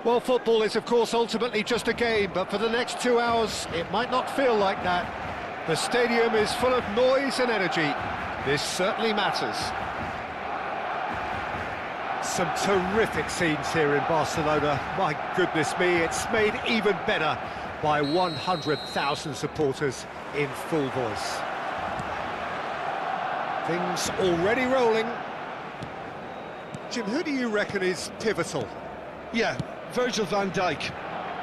Well, football is, of course, ultimately just a game, but for the next 2 hours, it might not feel like that. The stadium is full of noise and energy. This certainly matters. Some terrific scenes here in Barcelona. My goodness me, it's made even better by 100,000 supporters in full voice. Things already rolling. Jim, who do you reckon is pivotal? Yeah, Virgil van Dijk.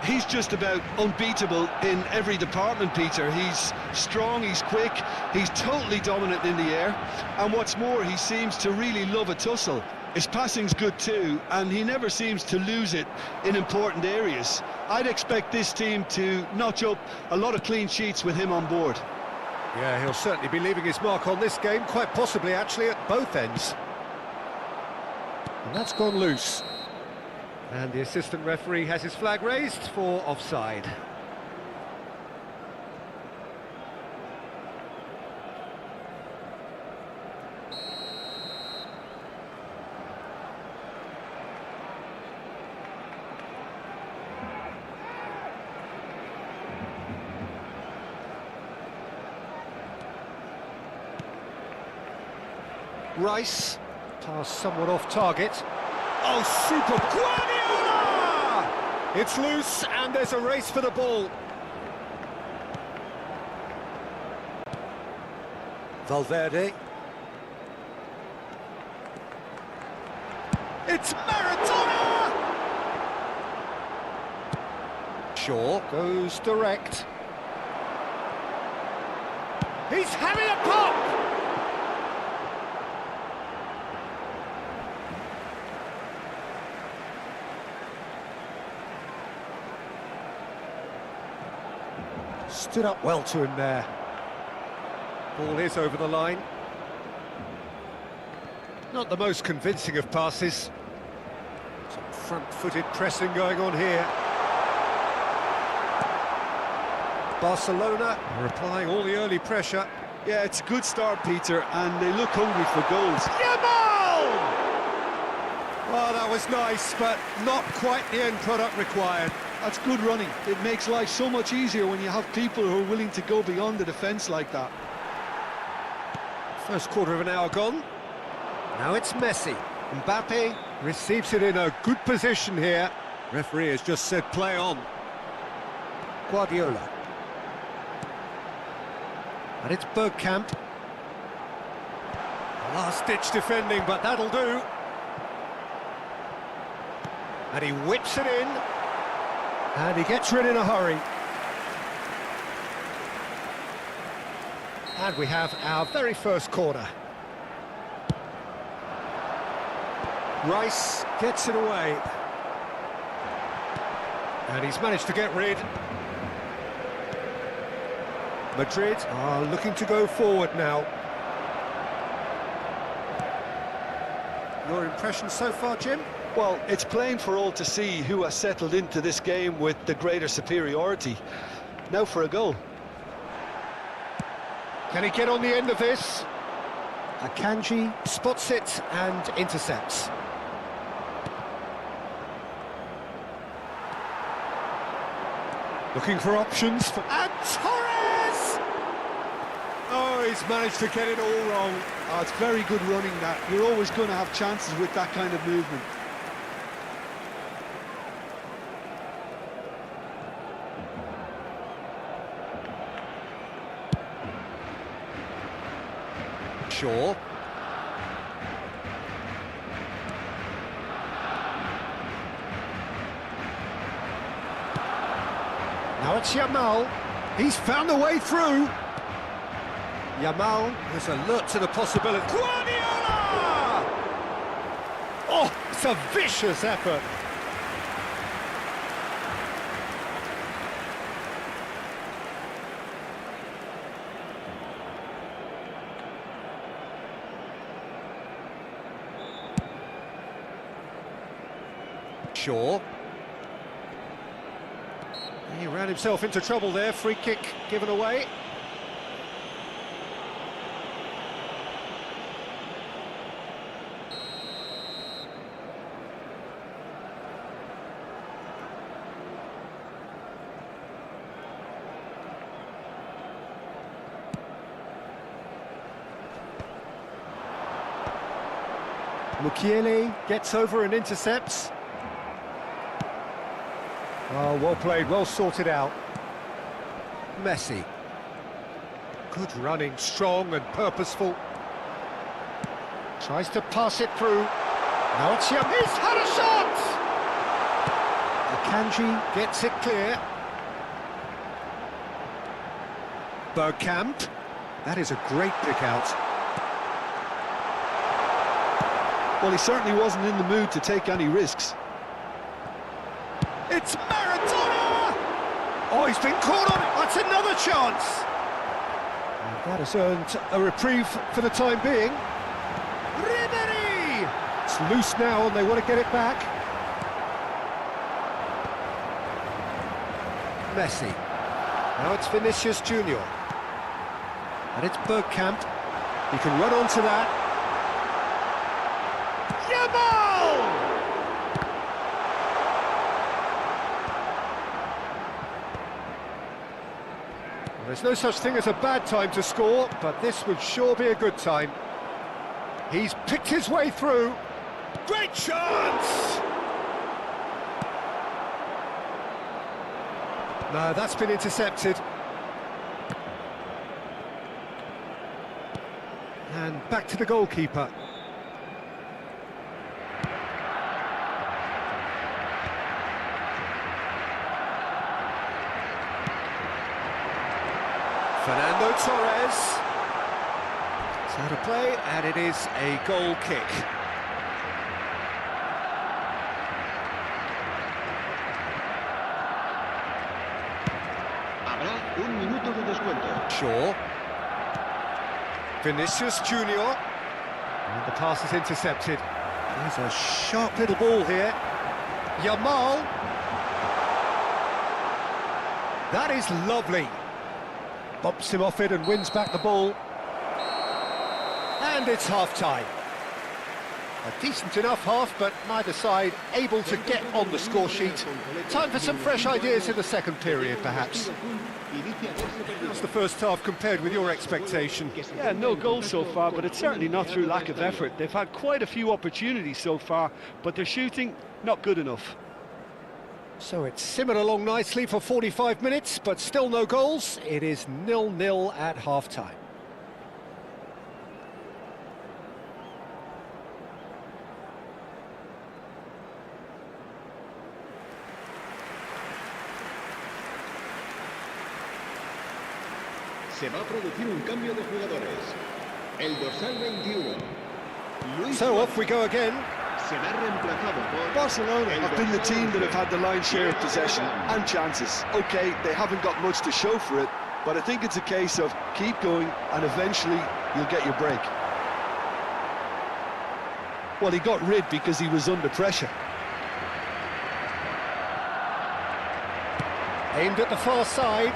He's just about unbeatable in every department, Peter. He's strong, he's quick, he's totally dominant in the air, and what's more, he seems to really love a tussle. His passing's good too, and he never seems to lose it in important areas. I'd expect this team to notch up a lot of clean sheets with him on board. Yeah, he'll certainly be leaving his mark on this game, quite possibly actually at both ends. And that's gone loose. And the assistant referee has his flag raised for offside. Rice, pass somewhat off target. Oh, super Guardiola! It's loose and there's a race for the ball. Valverde. It's Maradona! Shaw goes direct. He's having a pop! Stood up well to him there. Ball is over the line. Not the most convincing of passes. Some front-footed pressing going on here. Barcelona are applying all the early pressure. Yeah, it's a good start, Peter, and they look hungry for goals. Yamal! Oh, that was nice, but not quite the end product required. That's good running. It makes life so much easier when you have people who are willing to go beyond the defence like that. First quarter of an hour gone. Now it's Messi. Mbappe receives it in a good position here. Referee has just said play on. Guardiola. And it's Bergkamp. Last-ditch defending, but that'll do. And he whips it in. And he gets rid in a hurry. And we have our very first corner. Rice gets it away. And he's managed to get rid. Madrid are looking to go forward now. Your impression so far, Jim? Well, it's plain for all to see who has settled into this game with the greater superiority. Now for a goal. Can he get on the end of this? Akanji spots it and intercepts. Looking for options for... And Torres! Oh, he's managed to get it all wrong. Oh, it's very good running, that. You're always going to have chances with that kind of movement. Shaw. Now it's Yamal. He's found a way through. Yamal is alert to the possibility. Guardiola! Oh, it's a vicious effort. Shaw. He ran himself into trouble there, free kick given away. Mukiele gets over and intercepts. Oh, well played, well sorted out. Messi. Good running, strong and purposeful. Tries to pass it through. Now it's Young. He's had a shot! Akanji gets it clear. Bergkamp. That is a great pick out. Well, he certainly wasn't in the mood to take any risks. It's Maradona! Oh, he's been caught on it. That's another chance. And that has earned a reprieve for the time being. Ribery! It's loose now and they want to get it back. Messi. Now it's Vinicius Junior. And it's Bergkamp. He can run onto that. Yamal! Well, there's no such thing as a bad time to score, but this would sure be a good time. He's picked his way through. Great chance! No, that's been intercepted. And back to the goalkeeper. Fernando Torres. It's out of play, and it is a goal kick. Habrá un minuto de descuento. Shaw. Vinicius Junior. And the pass is intercepted. There's a sharp little ball here. Yamal. That is lovely. Bumps him off it and wins back the ball. And it's half-time. A decent enough half, but neither side able to get on the score sheet. Time for some fresh ideas in the second period, perhaps. How's the first half compared with your expectation? Yeah, no goals so far, but it's certainly not through lack of effort. They've had quite a few opportunities so far, but their shooting, not good enough. So it's simmered along nicely for 45 minutes, but still no goals. It is 0-0 at half-time. Se va a producir un cambio de jugadores. El dorsal 21. Luis So off we go again. será reemplazado por Barcelona have been the team that have had the lion's share of possession and chances. OK, they haven't got much to show for it, but I think it's a case of keep going and eventually you'll get your break. Well, he got rid because he was under pressure. Aimed at the far side.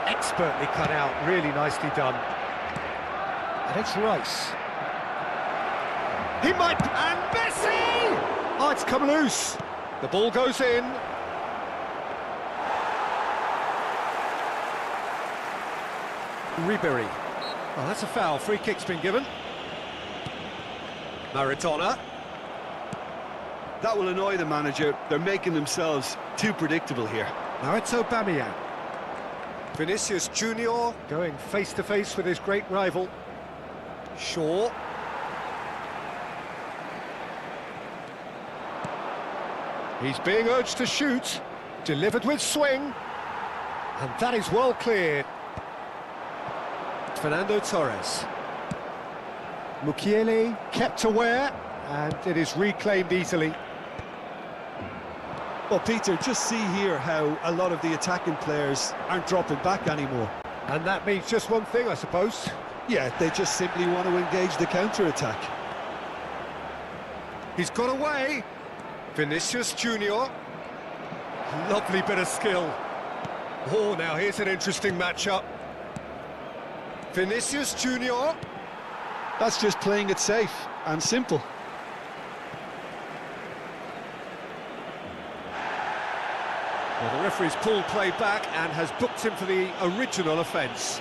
Expertly cut out, really nicely done. And it's Rice. He might... And Messi! Oh, it's come loose. The ball goes in. Ribery. Oh, that's a foul. Free kick's been given. Maradona. That will annoy the manager. They're making themselves too predictable here. Now it's Aubameyang. Vinicius Junior going face-to-face with his great rival. Shaw. He's being urged to shoot. Delivered with swing. And that is well cleared. Fernando Torres. Mukiele kept aware, and it is reclaimed easily. Well, Peter, just see here how a lot of the attacking players aren't dropping back anymore. And that means just one thing, I suppose. Yeah, they just simply want to engage the counter-attack. He's got away. Vinicius Junior. Lovely bit of skill. Oh, now here's an interesting matchup. Vinicius Junior. That's just playing it safe and simple. Well, the referee's pulled play back and has booked him for the original offence.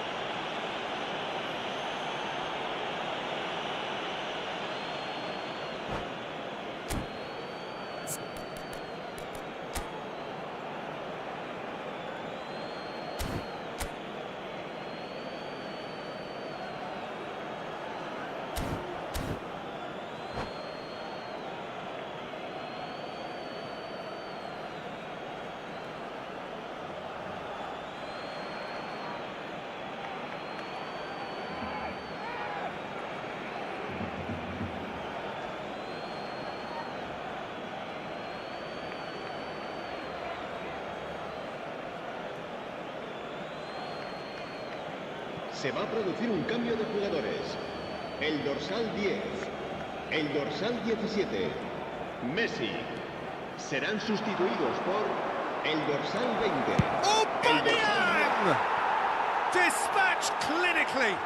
Se va a producir un cambio de jugadores. El dorsal 10, el dorsal 17, Messi. Serán sustituidos por el dorsal 20. Oh, el dorsal dispatched clinically.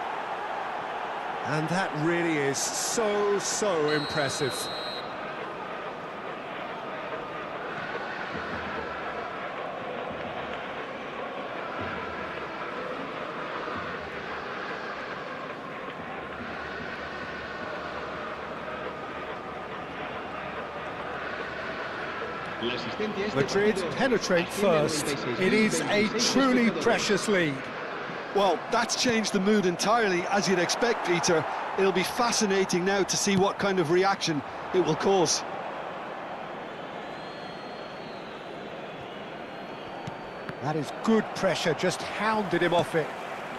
And that really is so impressive. Madrid penetrate first. It is a truly precious lead. Well, that's changed the mood entirely, as you'd expect, Peter. It'll be fascinating now to see what kind of reaction it will cause. That is good pressure, just hounded him off it.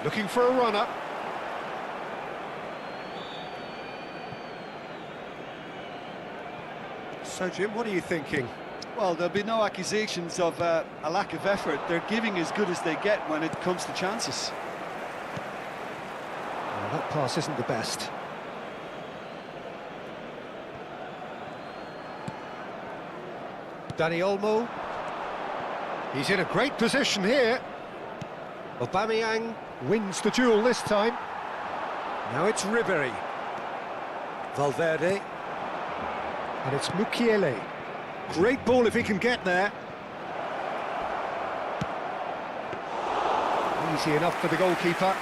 Looking for a runner. So, Jim, what are you thinking? Well, there'll be no accusations of a lack of effort. They're giving as good as they get when it comes to chances. Well, that pass isn't the best. Dani Olmo. He's in a great position here. Aubameyang wins the duel this time. Now it's Ribery. Valverde. And it's Mukiele. Great ball if he can get there. Easy enough for the goalkeeper.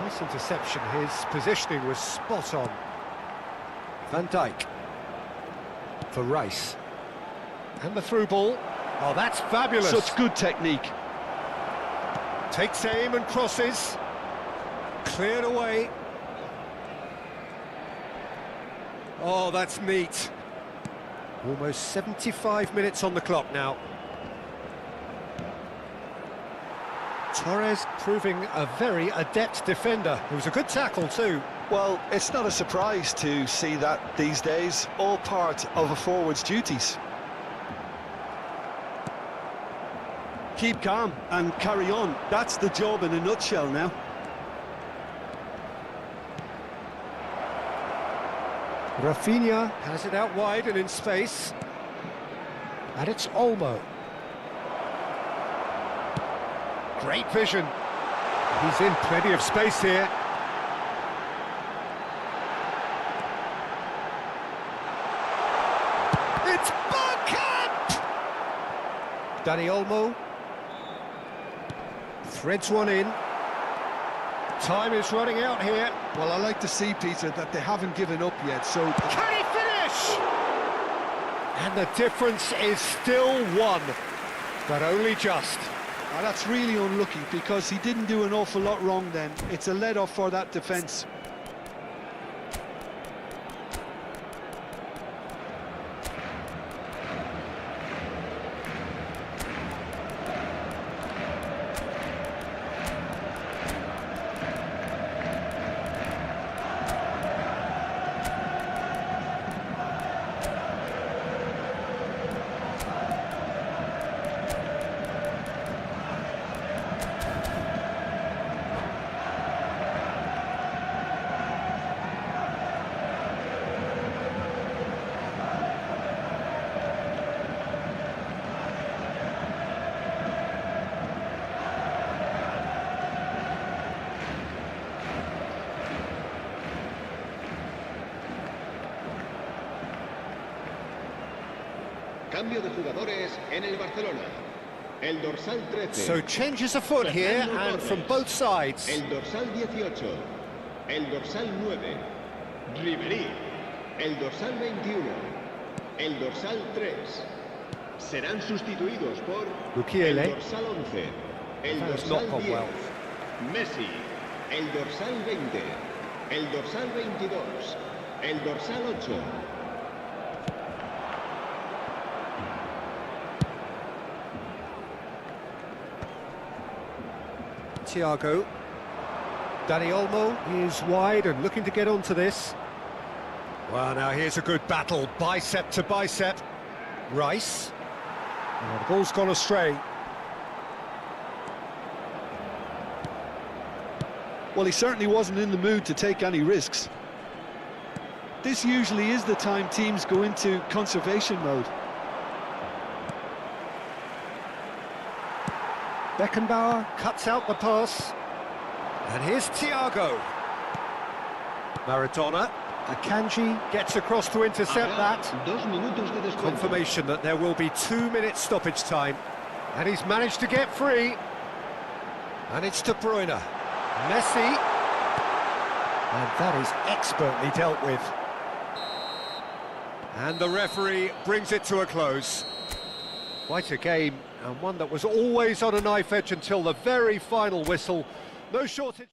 Nice interception. His positioning was spot on. Van Dijk. For Rice. And the through ball. Oh, that's fabulous. Such good technique. Takes aim and crosses. Cleared away. Oh, that's neat. Almost 75 minutes on the clock now. Torres proving a very adept defender. It was a good tackle too. Well, it's not a surprise to see that these days, all part of a forward's duties. Keep calm and carry on. That's the job in a nutshell now. Rafinha has it out wide and in space. And it's Olmo. Great vision. He's in plenty of space here. It's Bergkamp! Dani Olmo. Threads one in. Time is running out here. Well, I like to see, Peter, that they haven't given up yet, so... Can he finish? And the difference is still one, but only just. Oh, that's really unlucky, because he didn't do an awful lot wrong then. It's a let-off for that defence. Cambio de jugadores en el Barcelona. El dorsal 13. So changes afoot here and from both sides. El dorsal 18. El dorsal 9. Ribery. El dorsal 21. El dorsal 3. Serán sustituidos por Mukiele. el dorsal 11. El dorsal 10. Well. Messi. El dorsal 20. El dorsal 22. El dorsal 8. Thiago. Dani Olmo is wide and looking to get onto this. Well, now here's a good battle, bicep to bicep. Rice. Oh, the ball's gone astray. Well, he certainly wasn't in the mood to take any risks. This usually is the time teams go into conservation mode. Beckenbauer cuts out the pass. And here's Thiago. Maradona. Akanji gets across to intercept that. 2 minutos de descuento. Confirmation that there will be 2 minutes stoppage time. And he's managed to get free. And it's De Bruyne. Messi. And that is expertly dealt with. And the referee brings it to a close. Quite a game, and one that was always on a knife edge until the very final whistle. No shortage.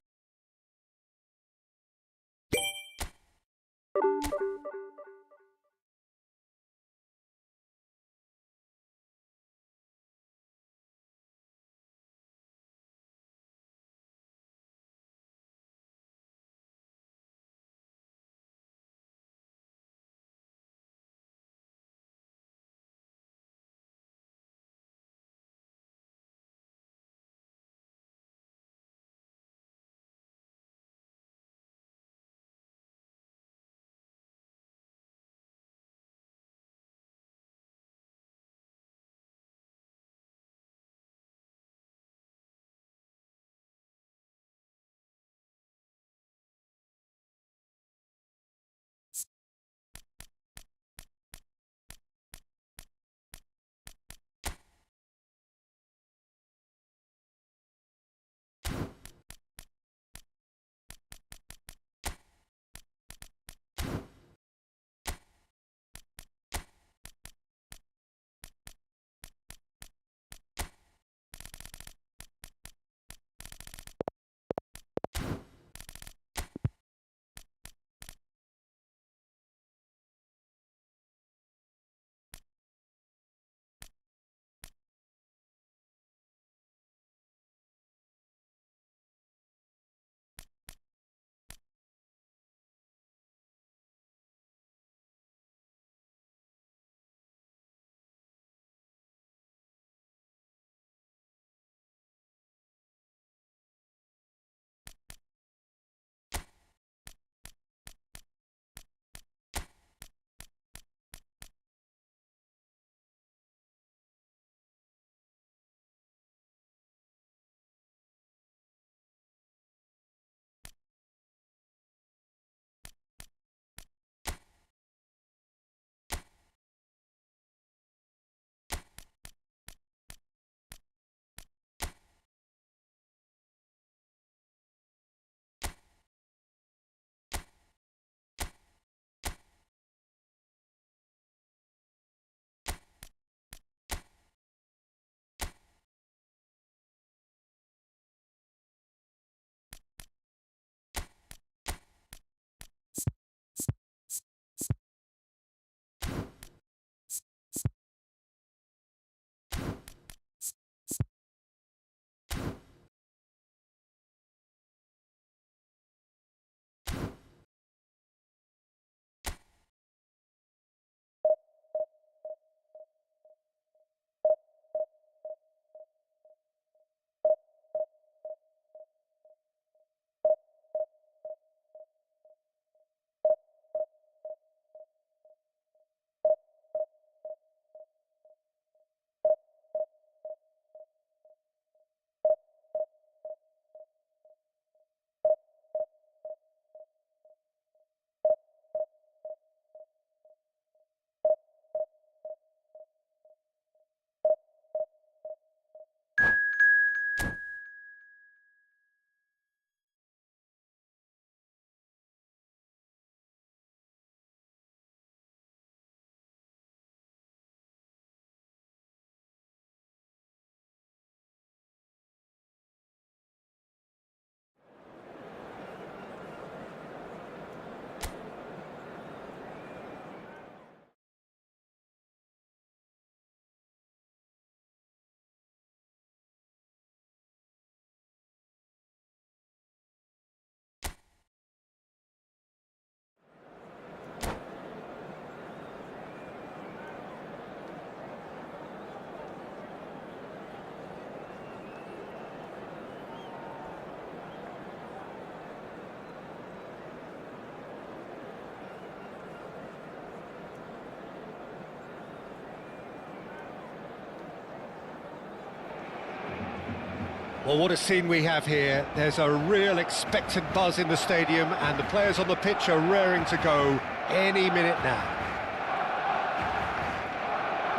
Well, what a scene we have here. There's a real expectant buzz in the stadium, and the players on the pitch are raring to go any minute now.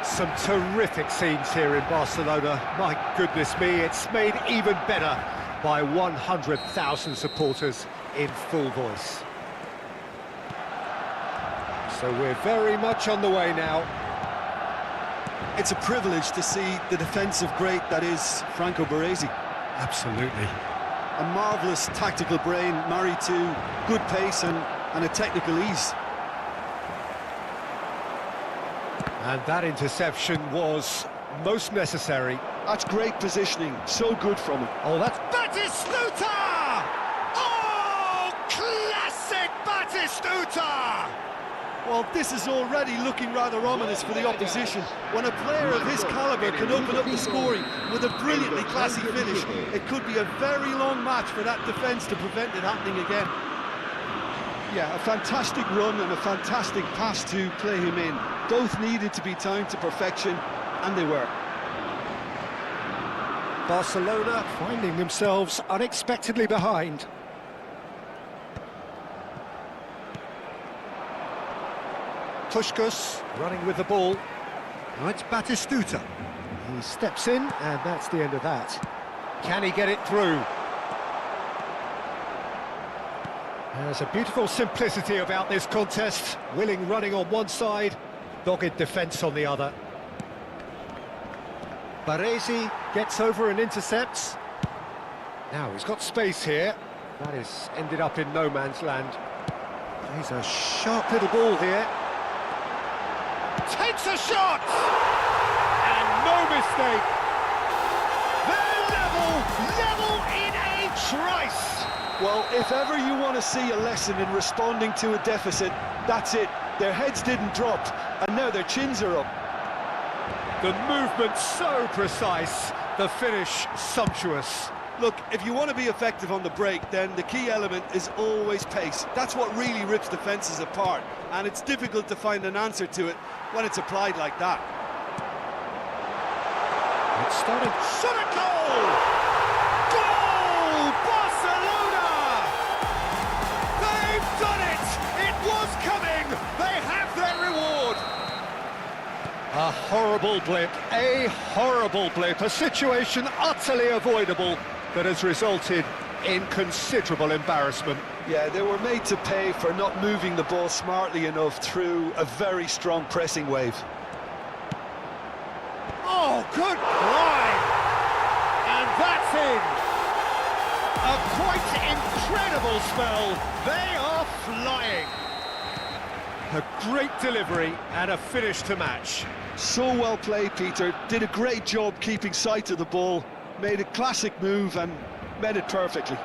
Some terrific scenes here in Barcelona. My goodness me, it's made even better by 100,000 supporters in full voice. So we're very much on the way now. It's a privilege to see the defensive great that is Franco Baresi. Absolutely. A marvellous tactical brain married to good pace and a technical ease. And that interception was most necessary. That's great positioning, so good from him. Oh, that's Batistuta! Oh, classic Batistuta! Well, this is already looking rather ominous for the opposition. When a player of his calibre can open up the scoring with a brilliantly classy finish, it could be a very long match for that defence to prevent it happening again. Yeah, a fantastic run and a fantastic pass to play him in. Both needed to be timed to perfection, and they were. Barcelona finding themselves unexpectedly behind. Puskás running with the ball. Now it's Batistuta. He steps in, and that's the end of that. Can he get it through? There's a beautiful simplicity about this contest. Willing running on one side, dogged defence on the other. Baresi gets over and intercepts. Now he's got space here. That is ended up in no man's land. He's a sharp little ball here. Takes a shot! And no mistake. They're level in a trice. Well, if ever you want to see a lesson in responding to a deficit, that's it. Their heads didn't drop, and now their chins are up. The movement so precise, the finish sumptuous. Look, if you want to be effective on the break, then the key element is always pace. That's what really rips defences apart, and it's difficult to find an answer to it when it's applied like that. It's starting. Shot a goal! Goal! Barcelona! They've done it! It was coming! They have their reward! A horrible blip, a situation utterly avoidable that has resulted in considerable embarrassment. Yeah, they were made to pay for not moving the ball smartly enough through a very strong pressing wave. Oh, good line! And that's in! A quite incredible spell. They are flying. A great delivery and a finish to match. So well played, Peter. Did a great job keeping sight of the ball. Made a classic move and made it perfectly.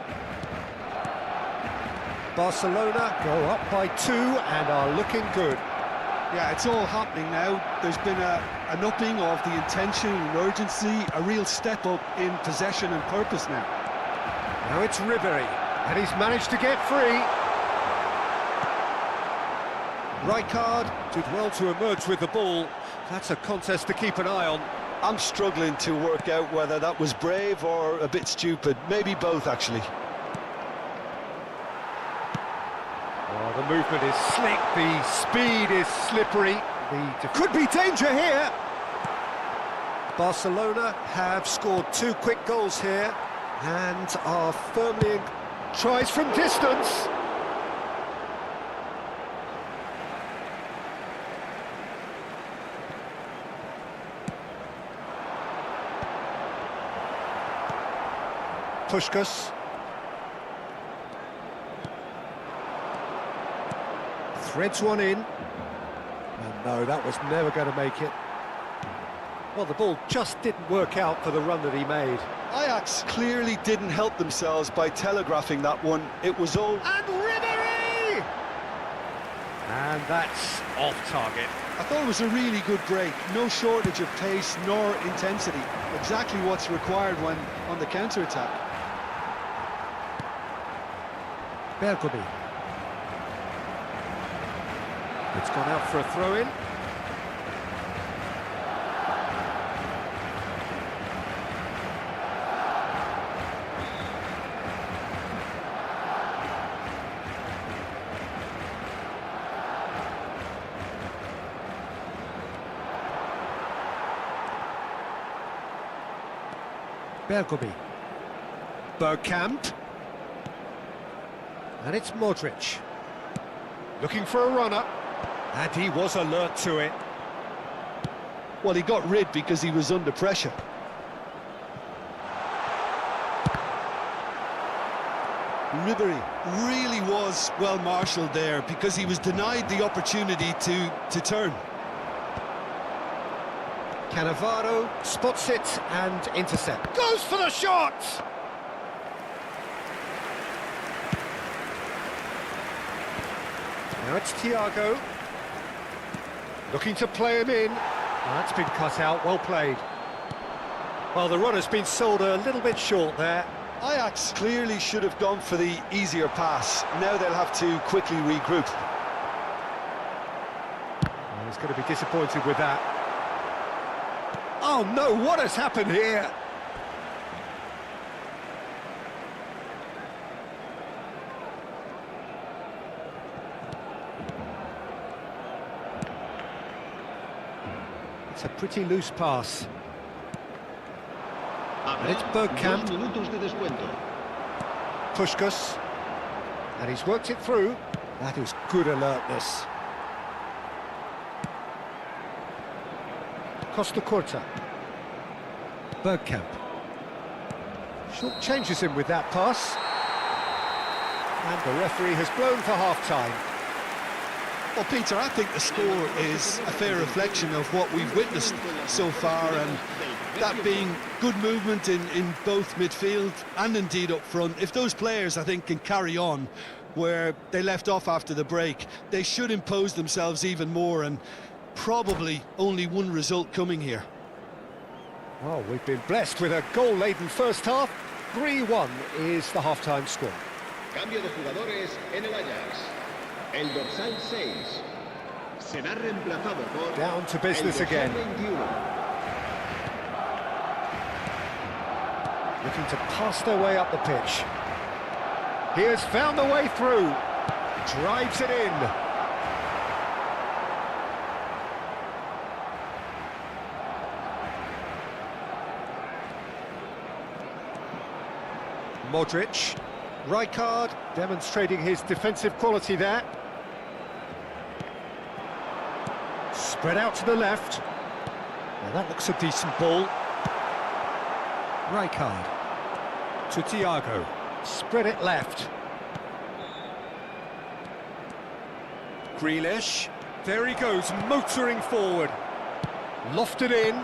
Barcelona go up by 2 and are looking good. Yeah, it's all happening now. There's been an upping of the intention and urgency, a real step up in possession and purpose now. Now it's Ribery, and he's managed to get free. Rijkaard did well to emerge with the ball. That's a contest to keep an eye on. I'm struggling to work out whether that was brave or a bit stupid. Maybe both, actually. Oh, the movement is slick, the speed is slippery. Could be danger here. Barcelona have scored 2 quick goals here and are firmly in. Tries from distance. Puskás. Threads one in. And no, that was never going to make it. Well, the ball just didn't work out for the run that he made. Ajax clearly didn't help themselves by telegraphing that one. It was all... And Ribery! And that's off target. I thought it was a really good break. No shortage of pace nor intensity. Exactly what's required when on the counter-attack. Bergomi. It's gone out for a throw-in. Bergomi. Bergkamp. And it's Modric. Looking for a runner. And he was alert to it. Well, he got rid because he was under pressure. Ribery really was well marshalled there because he was denied the opportunity to turn. Cannavaro spots it and intercept. Goes for the shot! Now it's Thiago. Looking to play him in. That's been cut out, well played. Well, the runner's been sold a little bit short there. Ajax clearly should have gone for the easier pass. Now they'll have to quickly regroup. Well, he's going to be disappointed with that. Oh no, what has happened here? It's a pretty loose pass. And it's Bergkamp. Puskás. And he's worked it through. That is good alertness. Costa Curta. Bergkamp. Short changes him with that pass. And the referee has blown for half-time. Well, Peter, I think the score is a fair reflection of what we've witnessed so far, and that being good movement in both midfield and indeed up front. If those players, I think, can carry on where they left off after the break, they should impose themselves even more, and probably only one result coming here. Well, we've been blessed with a goal-laden first half. 3-1 is the half-time score. Cambio de jugadores en el Ajax. El dorsal 6 será reemplazado por Down to business el again. dorsal 21. Looking to pass their way up the pitch. He has found the way through. Drives it in. Modric. Rijkaard demonstrating his defensive quality there. Spread out to the left. Well, that looks a decent ball. Rijkaard to Thiago. Spread it left. Grealish. There he goes, motoring forward. Lofted in.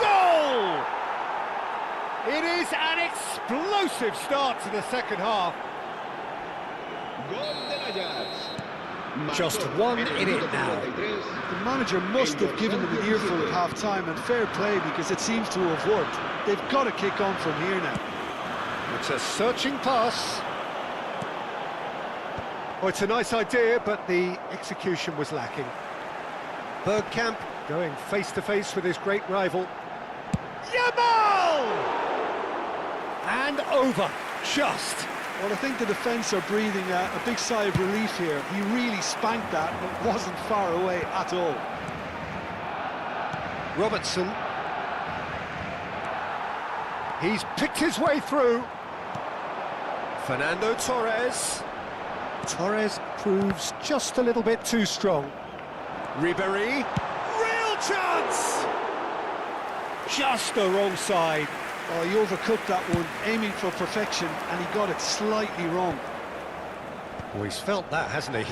Goal! It is an explosive start to the second half. Gol del Ajax. Just one in it now. The manager must have given them an earful at half-time, and fair play, because it seems to have worked. They've got to kick on from here now. It's a searching pass. Oh, it's a nice idea, but the execution was lacking. Bergkamp going face-to-face with his great rival. Yamal! And over, just. Well, I think the defence are breathing a big sigh of relief here. He really spanked that, but wasn't far away at all. Robertson. He's picked his way through. Fernando Torres. Torres proves just a little bit too strong. Ribery. Real chance! Just the wrong side. Oh, he overcooked that one, aiming for perfection, and he got it slightly wrong. Oh, he's felt that, hasn't he?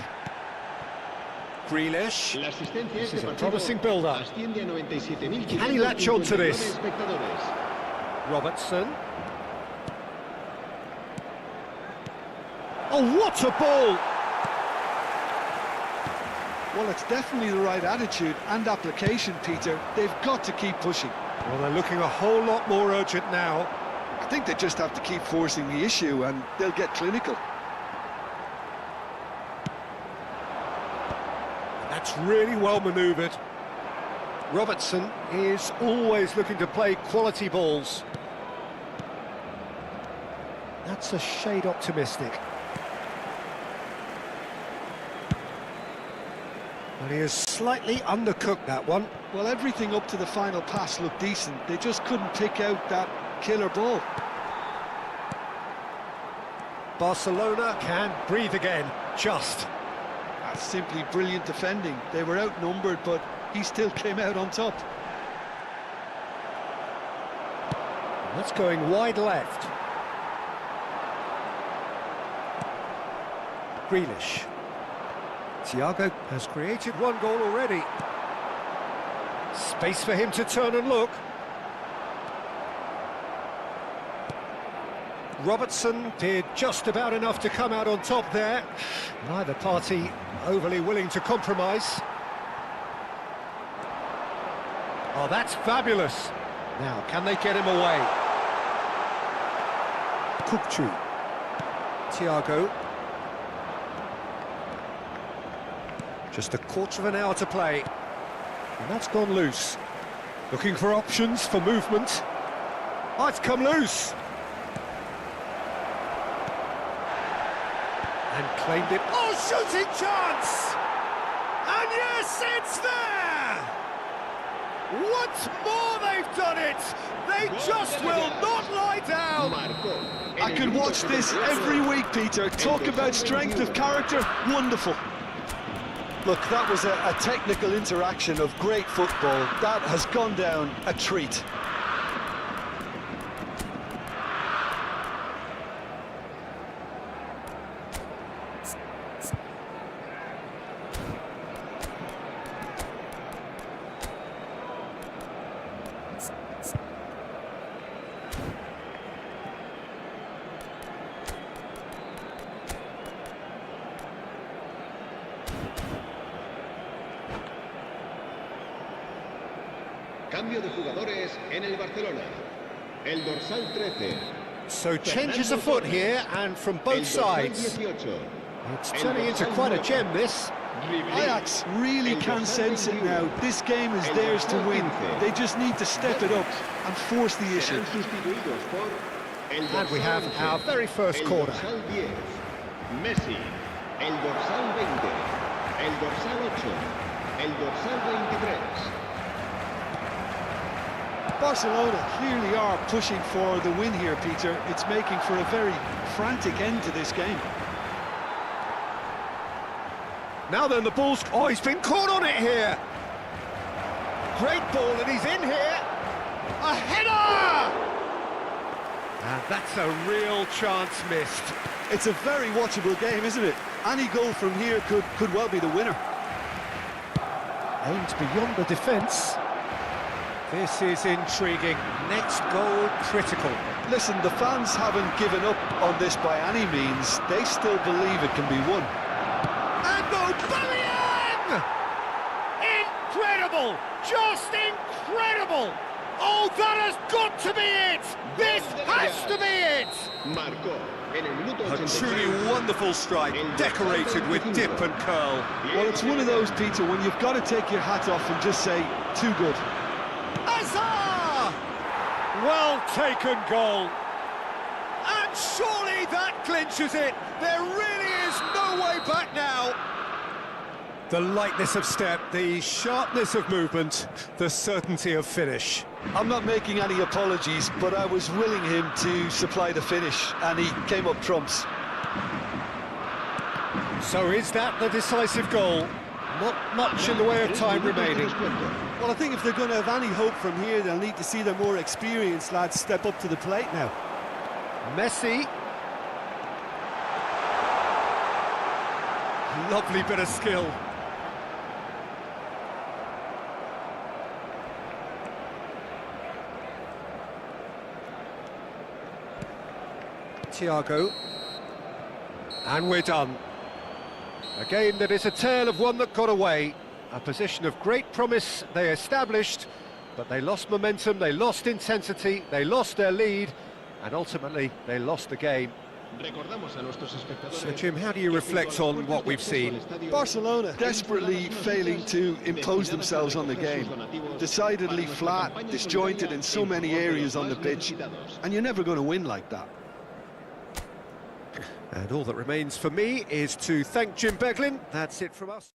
Grealish. La asistencia This este is a partido promising build-up. asciende a 97.559 Can he latch on to this? espectadores. Robertson. Oh, what a ball! Well, it's definitely the right attitude and application, Peter. They've got to keep pushing. Well, they're looking a whole lot more urgent now. I think they just have to keep forcing the issue, and they'll get clinical. That's really well manoeuvred. Robertson is always looking to play quality balls. That's a shade optimistic. And he has slightly undercooked that one. Well, everything up to the final pass looked decent. They just couldn't pick out that killer ball. Barcelona can breathe again, just. That's simply brilliant defending. They were outnumbered, but he still came out on top. That's going wide left. Grealish. Thiago has created one goal already. Space for him to turn and look. Robertson did just about enough to come out on top there. Neither party overly willing to compromise. Oh, that's fabulous. Now, can they get him away? Kukçu. Thiago. Just a quarter of an hour to play. And that's gone loose. Looking for options for movement. Oh, it's come loose. And claimed it. Oh, shooting chance! And yes, it's there! Once more they've done it! They just will not lie down! I could watch this every week, Peter. Talk about strength of character, wonderful. Look, that was a technical interaction of great football. That has gone down a treat. Cambio de jugadores en el Barcelona. El dorsal 13. So changes afoot here, and from both sides. It's turning into quite a gem, this. Ajax really can sense it now. This game is theirs to win. They just need to step it up and force the issue. And we have our very first corner. Messi, el dorsal 20, el dorsal 8, el dorsal 23. Barcelona clearly are pushing for the win here, Peter. It's making for a very frantic end to this game. Now then, the ball's... Oh, he's been caught on it here. Great ball, and he's in here. A header! And that's a real chance missed. It's a very watchable game, isn't it? Any goal from here could well be the winner. Aimed beyond the defence. This is intriguing. Next goal critical. Listen, the fans haven't given up on this by any means. They still believe it can be won. And Aubameyang! Incredible! Just incredible! Oh, that has got to be it! This has to be it! A truly wonderful strike, decorated with dip and curl. Well, it's one of those, Peter, when you've got to take your hat off and just say, too good. Azar! Well taken goal. And surely that clinches it. There really is no way back now. The lightness of step, the sharpness of movement, the certainty of finish. I'm not making any apologies, but I was willing him to supply the finish, and he came up trumps. So is that the decisive goal? Not much in the way of time remaining. Well, I think if they're going to have any hope from here, they'll need to see their more experienced lads step up to the plate now. Messi. Lovely bit of skill. Thiago. And we're done. A game that is a tale of one that got away. A position of great promise they established, but they lost momentum, they lost intensity, they lost their lead, and ultimately they lost the game. So Jim, how do you reflect on what we've seen? Barcelona desperately failing to impose themselves on the game. Decidedly flat, disjointed in so many areas on the pitch, and you're never going to win like that. And all that remains for me is to thank Jim Beglin. That's it from us.